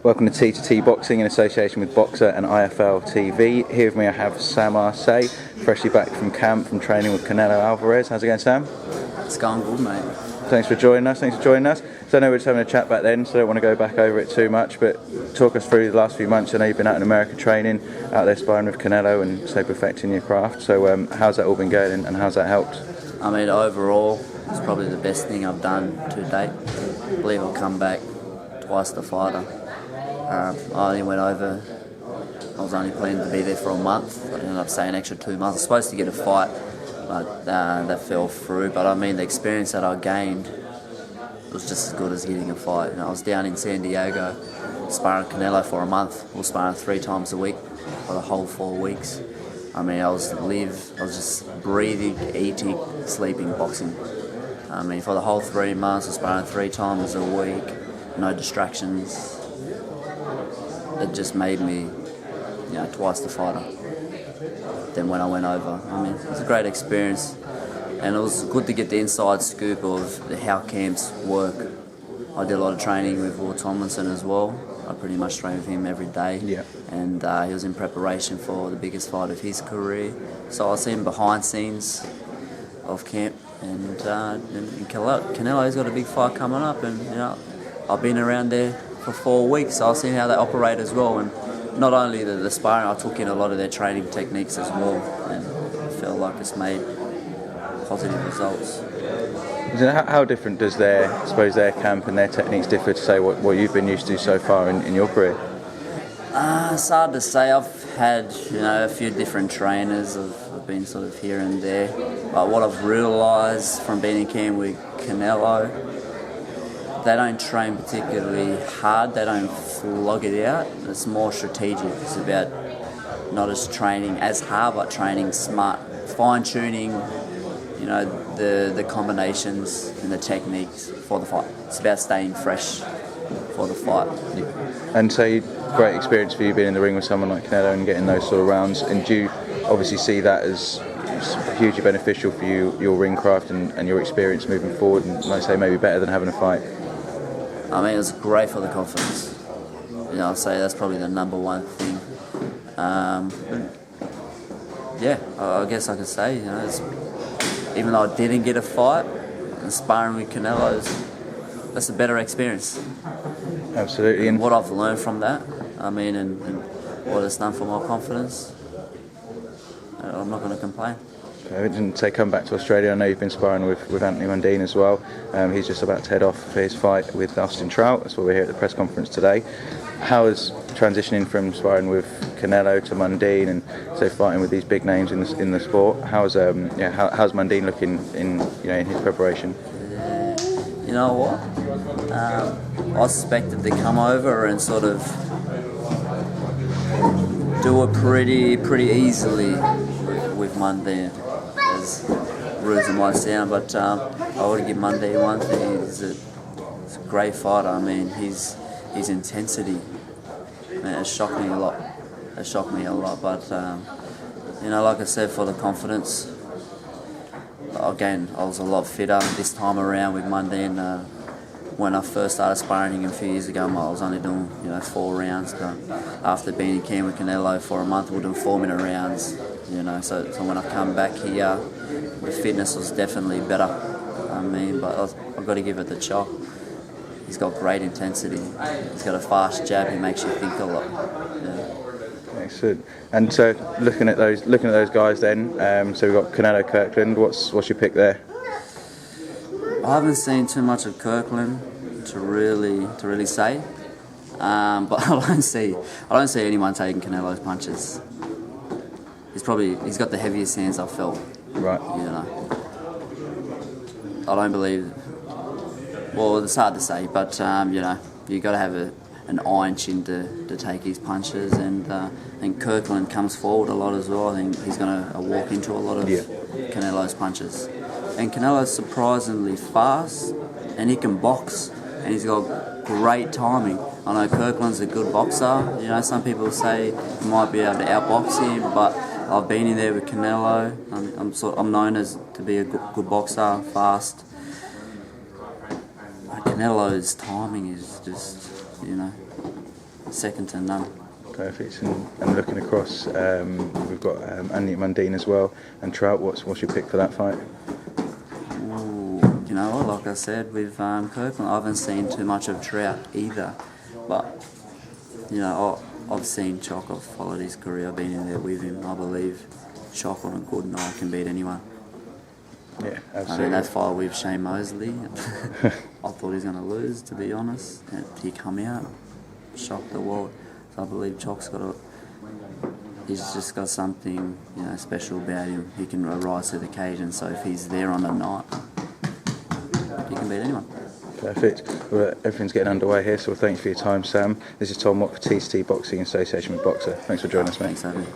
Welcome to T2T Boxing in association with Boxer and IFL TV. Here with me I have Sam Ah-See, freshly back from camp, from training with Canelo Alvarez. How's it going, Sam? It's going good, mate. Thanks for joining us. So I know we were just having a chat back then, so I don't want to go back over it too much, but talk us through the last few months. I know you've been out in America training, out there sparring with Canelo and so perfecting your craft. So how's that all been going and how's that helped? I mean, overall, it's probably the best thing I've done to date. I believe I'll come back twice the fighter. I only went over, I was only planning to be there for a month. I ended up staying an extra 2 months. I was supposed to get a fight, but that fell through. But I mean, the experience that I gained was just as good as getting a fight. I was down in San Diego sparring Canelo for a month. We were sparring 3 times a week for the whole 4 weeks. I mean, I was just breathing, eating, sleeping, boxing. I mean, for the whole 3 months, I was sparring 3 times a week, no distractions. It just made me, twice the fighter than when I went over. I mean, it was a great experience, and it was good to get the inside scoop of how camps work. I did a lot of training with Tomlinson as well. I pretty much trained with him every day. Yeah. And he was in preparation for the biggest fight of his career. So I seen behind scenes of camp, and Canelo's got a big fight coming up, and I've been around there for 4 weeks, so I've seen how they operate as well. And not only the sparring, I took in a lot of their training techniques as well, and I feel like it's made positive results. How different does their camp and their techniques differ to say what you've been used to so far in your career? It's hard to say. I've had a few different trainers. I've been sort of here and there. But what I've realised from being in camp with Canelo, they don't train particularly hard. They don't flog it out. It's more strategic. It's about not just training as hard, but training smart, fine-tuning, the combinations and the techniques for the fight. It's about staying fresh for the fight. Yeah. And so, great experience for you being in the ring with someone like Canelo and getting those sort of rounds. And do you obviously see that as hugely beneficial for you, your ring craft and your experience moving forward, and like I say, maybe better than having a fight? I mean, it's great for the confidence. I'd say that's probably the number one thing. I guess I could say, even though I didn't get a fight, and sparring with Canelo, that's a better experience. Absolutely. And what I've learned from that, and what it's done for my confidence, I'm not going to complain. And say, come back to Australia. I know you've been sparring with Anthony Mundine as well. He's just about to head off for his fight with USA Trout. That's why we're here at the press conference today. How is transitioning from sparring with Canelo to Mundine and fighting with these big names in the sport? How's Mundine looking in his preparation? You know what? I expected to come over and sort of do it pretty easily with Mundine, as rude as it might sound, but I would give Mundine one thing: he's a great fighter. I mean, his intensity, it shocked me a lot. But like I said, for the confidence, again, I was a lot fitter this time around with Mundine. When I first started sparring him a few years ago, I was only doing 4 rounds. But after being in camp with Canelo for a month, we were doing 4-minute rounds. So when I come back here, the fitness was definitely better. But I've got to give it the chop. He's got great intensity. He's got a fast jab. He makes you think a lot. Yeah. Excellent. And so looking at those guys, then, so we've got Canelo, Kirkland. What's your pick there? I haven't seen too much of Kirkland to really say, but I don't see anyone taking Canelo's punches. He's got the heaviest hands I've felt. Right. I don't believe. Well, it's hard to say, but you got to have an iron chin to take his punches, and I think Kirkland comes forward a lot as well. I think he's going to walk into a lot of Canelo's punches, and Canelo's surprisingly fast, and he can box, and he's got great timing. I know Kirkland's a good boxer. Some people say he might be able to outbox him, but I've been in there with Canelo. I'm known to be a good boxer, fast. Canelo's timing is just, second to none. Perfect. And looking across, we've got Anthony Mundine as well, and Trout. What's your pick for that fight? Ooh, you know what? Like I said, with Kirkland, I haven't seen too much of Trout either. But you know, I've seen Choc. I've followed his career. I've been in there with him. I believe Choc on a good night can beat anyone. Yeah, absolutely. I mean, that fight with Shane Mosley, I thought he was going to lose, to be honest. And he come out, shocked the world. So I believe Choc's he's just got something, you know, special about him. He can rise to the occasion. So if he's there on the night, he can beat anyone. Perfect. Well, everything's getting underway here, so thank you for your time, Sam. This is Tom Watt for TCT Boxing in association with Boxer. Thanks for joining us, mate. Thanks, Abby.